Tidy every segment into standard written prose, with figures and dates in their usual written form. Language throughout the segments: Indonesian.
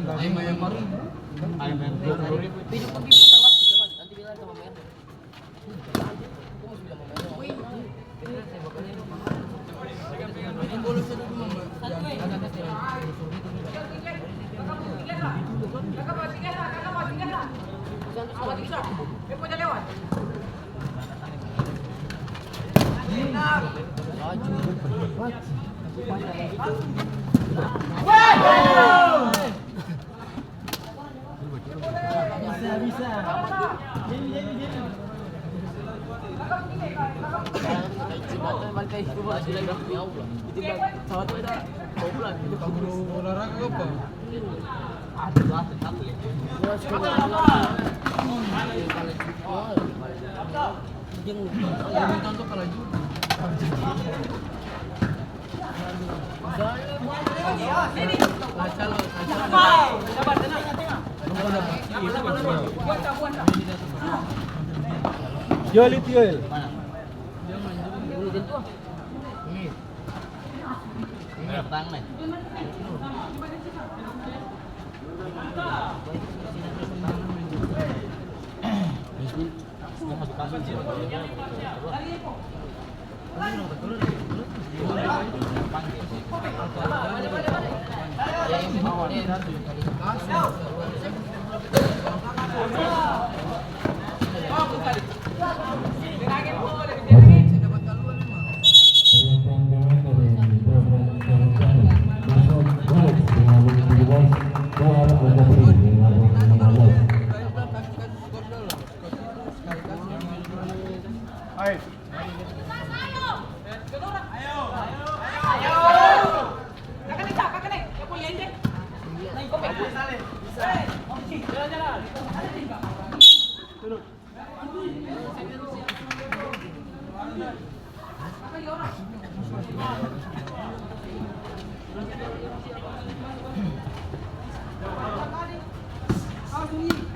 Ayam baru. Ayam yang 20.000. Hidup pergi putar waktu coba nanti bilang sama main. Aku mesti bilang sama main. Saya bakalnya ini boleh satu cuma Bisa. Olahraga apa? Jual itu jual. Datang nih.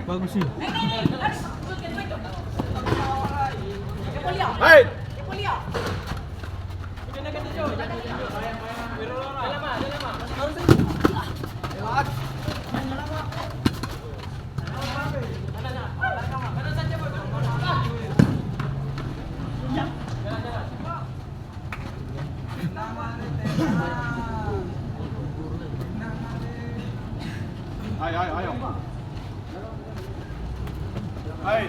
Bagus sih. Hai. Ayo. Hai.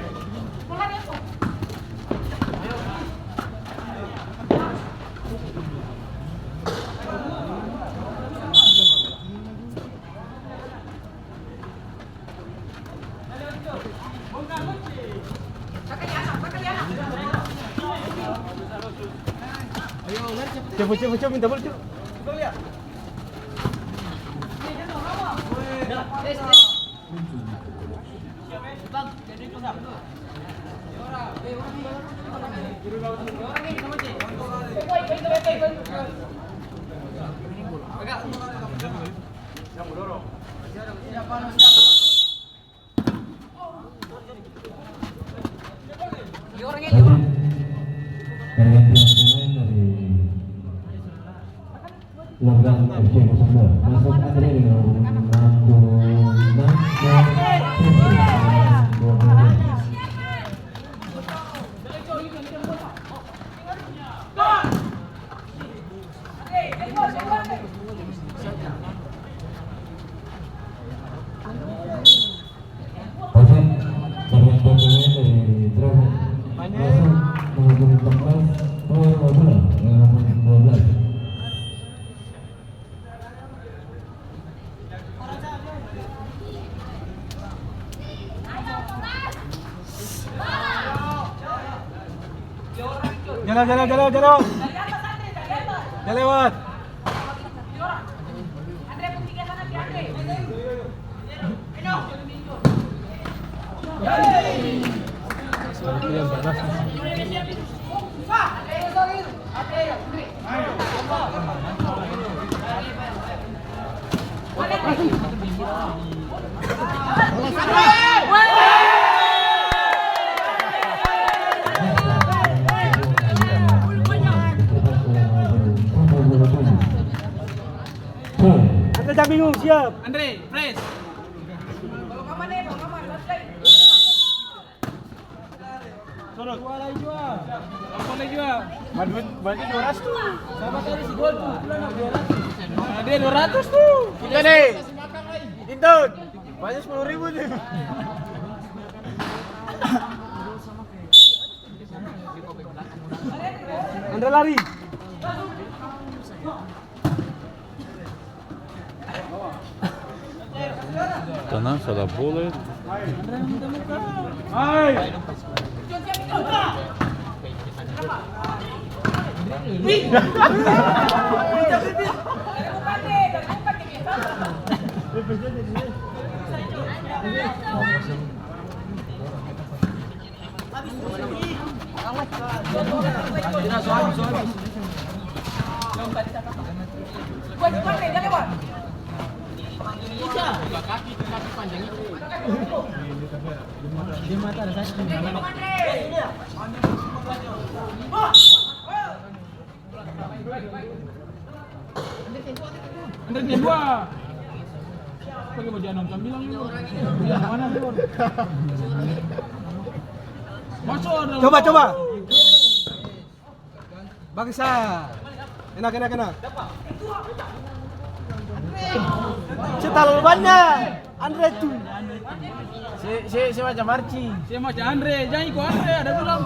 Cepet minta bola cepet. Logan FC Nusantara masuk Andre dengan Jalan. Jalan lewat. Anda tak bingung, siap. Andre, press. Surut. Jual lagi jual. Apa lagi jual? Balik 200 tuh. Sama tadi si gol tuh. Bulan 200. Dia 200 tuh. Kita deh. Intun. Banyak 10.000 tuh. Andre lari. Tanah salah boleh. Hai. Dia mata ada sakit. Andre dia dua. Pakai baju nonton bilang lu. Mana tuh? Masuk. Coba. Bangsa. Enak. Cetal banyak. Andre tuh. Si macam Marci. Si macam Andre. Jangan ikut Andre, ada belum?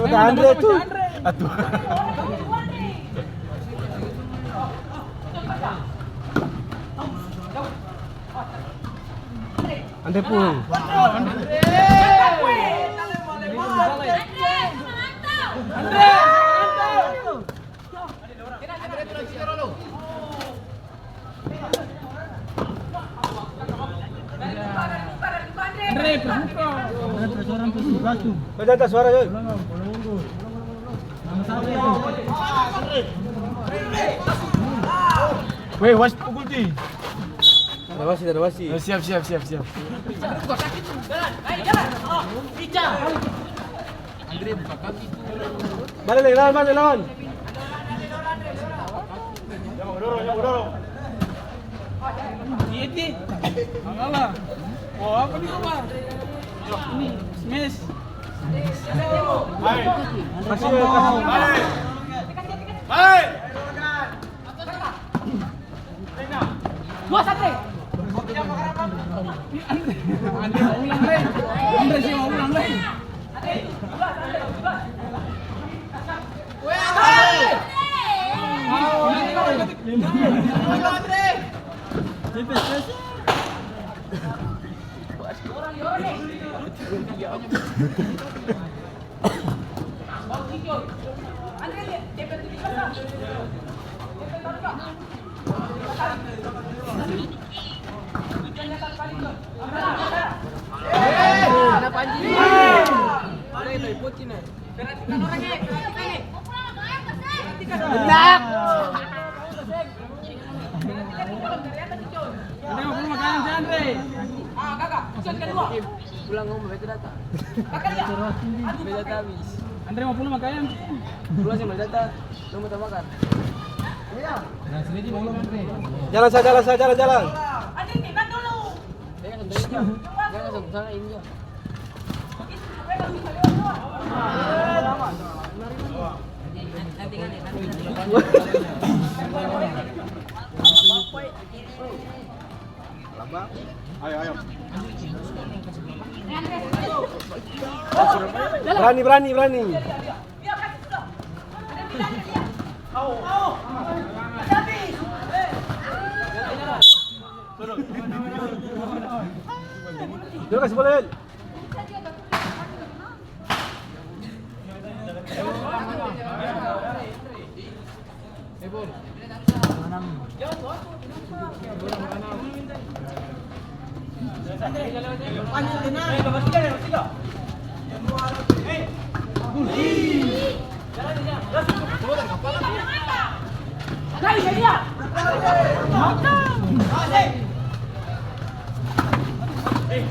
Udah Andre tuh. Atuh. Andre pun. Andre, terbuka. Orang tuh batu. Ada suara Joy. Weh, was pukul ti. Ada wasi. Siap. Balik lawan. Ini. Angalah. Oh, apa nih Kumar? Ini smash. Hai. Kasih. Hai. Andre mau ulang lagi. Andre sih mau ulang lagi. Andre mau pulang makanan si Andre. Pulang ngomong betul data. Beda habis. Andre mau pulang makanan. Pulang sama data. Lu mau makan. Jalan. Dia kan dulu. Dia langsung sana ini jo. Ayo. Berani. Dia kasih bola.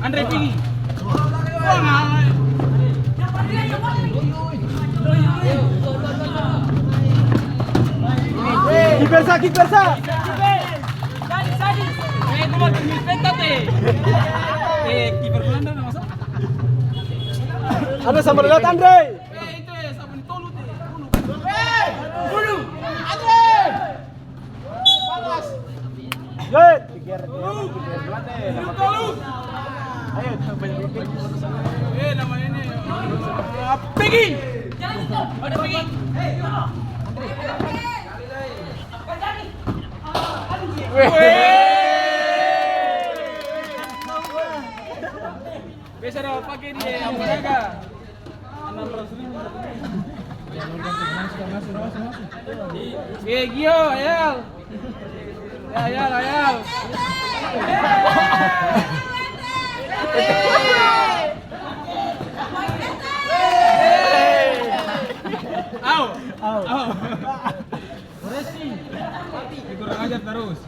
Andre pergi. Kick persa. Kau mau tinggal pentat kiper Belanda nak masuk. Andre sambil lihat Andre. Itu ya, sabun tolu teh. Bulu. Andre. Panas. Good. Tolu. Nama ini. Peggy. Ada Peggy. Biasa dah pakai dia yang berharga. 600.000. Gio, ayal. Ayal. Au. Beresi. Kurang ajar terus.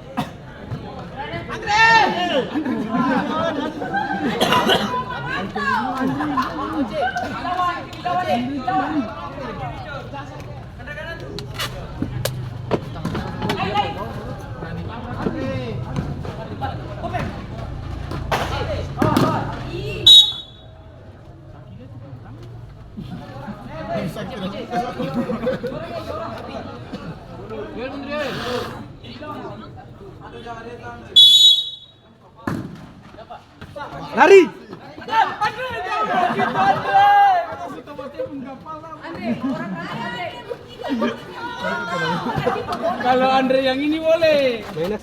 Lari. Kalau Andre yang ini boleh. Menak.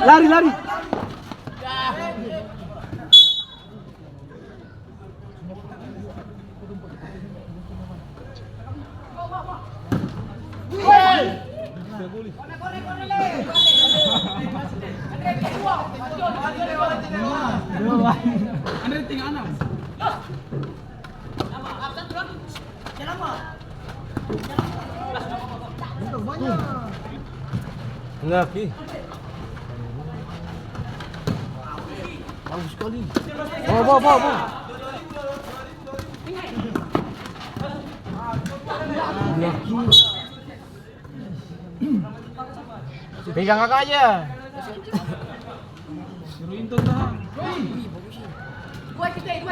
Lari. Andre tinggal 6. Enggak, Ki. Bagus sekali. Bawa. Pegang kakak aja. Suruh Inton dah. Dua titik.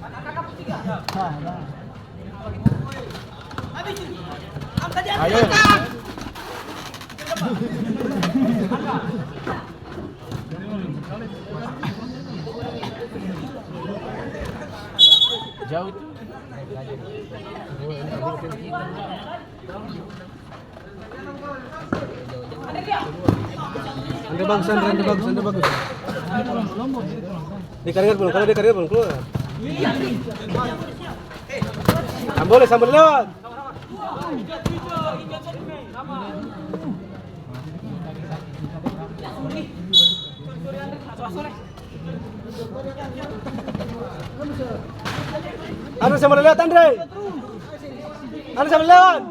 Kakak pun 3. Ayo. Jauh itu. Anda bagus. Dikarir belum? Kalau dikarir belum keluar. Boleh sambil lewat. Andre sambil lewat Andre. Andre sambil lewat.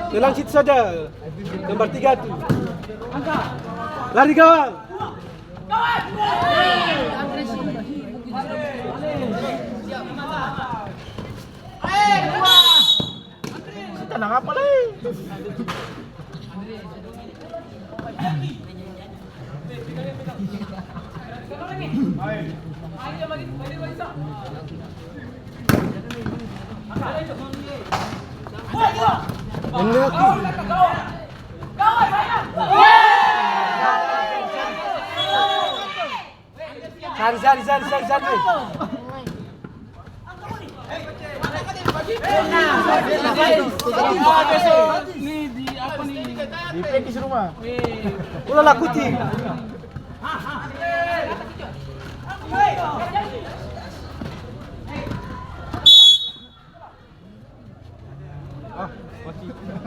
Tenang situ saja. Gambar 3 tuh. Lari kawan. Tenang apa lagi? Cari. Nih di apa nih? Di Pekis rumah. Ulah lakuti.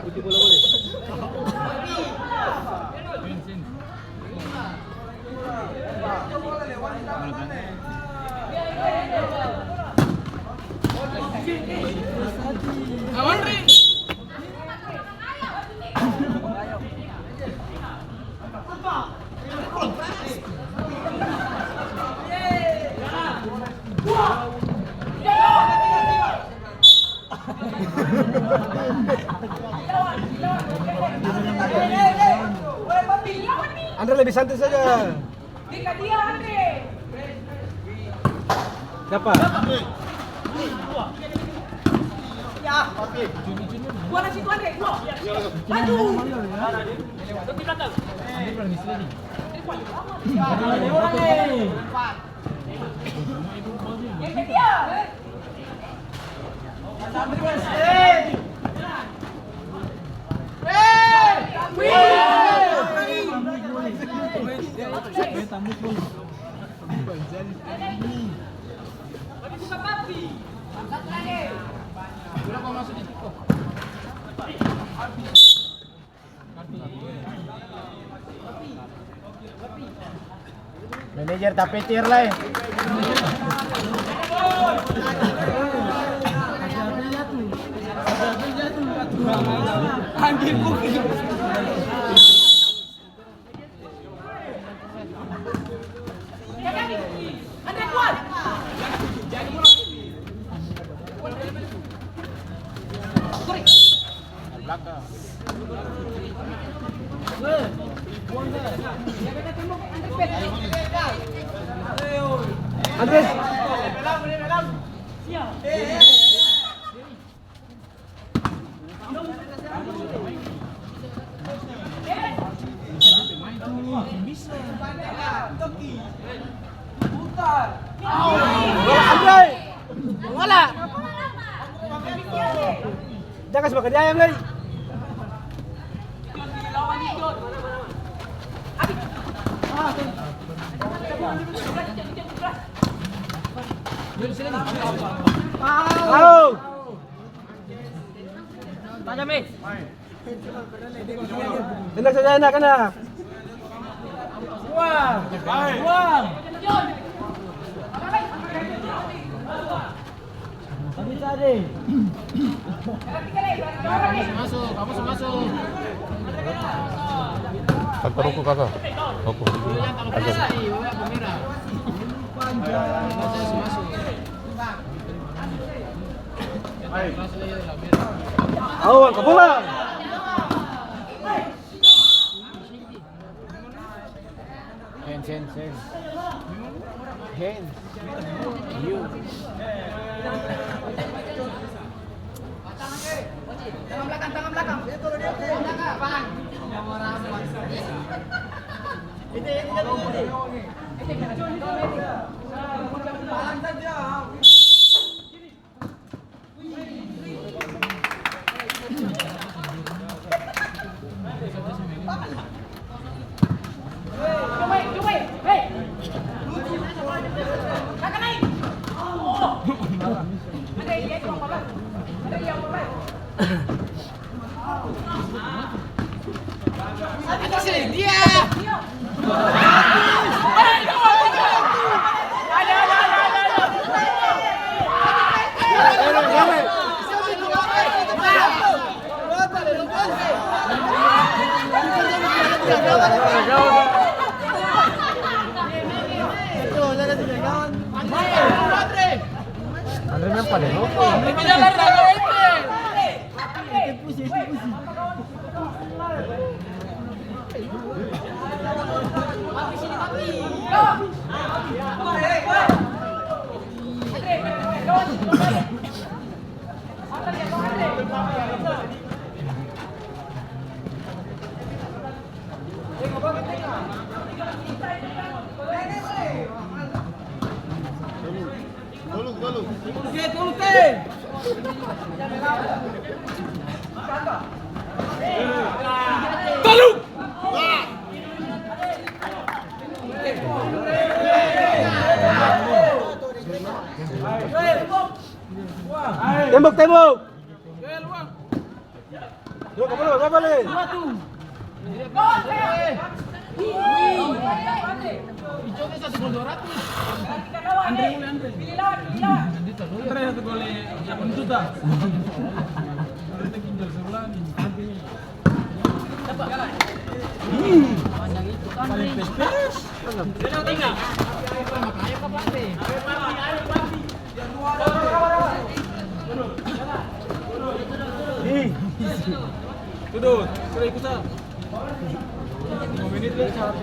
Putih bola boleh. Andre. Andre lebih santai saja. Siapa? Manajer tapi tir lah. Andres. Andre. Wala. Jangan sebagai dia ayam lagi. Halo. Tajam nih. Enak saja enak. Buang. Buang. Tadi. Masuk. Kakak rokok kakak. Rokok. Ajar. Awal ke bola. Hands. You. Tangan belakang. Andre memang pada rokok. Tembok. Yo, kau boleh. Andre 1 gol 8 juta. Berarti ginjal sebulan. Paling pes-pes. Sudut, sudah ikut sah. 5 menit lah.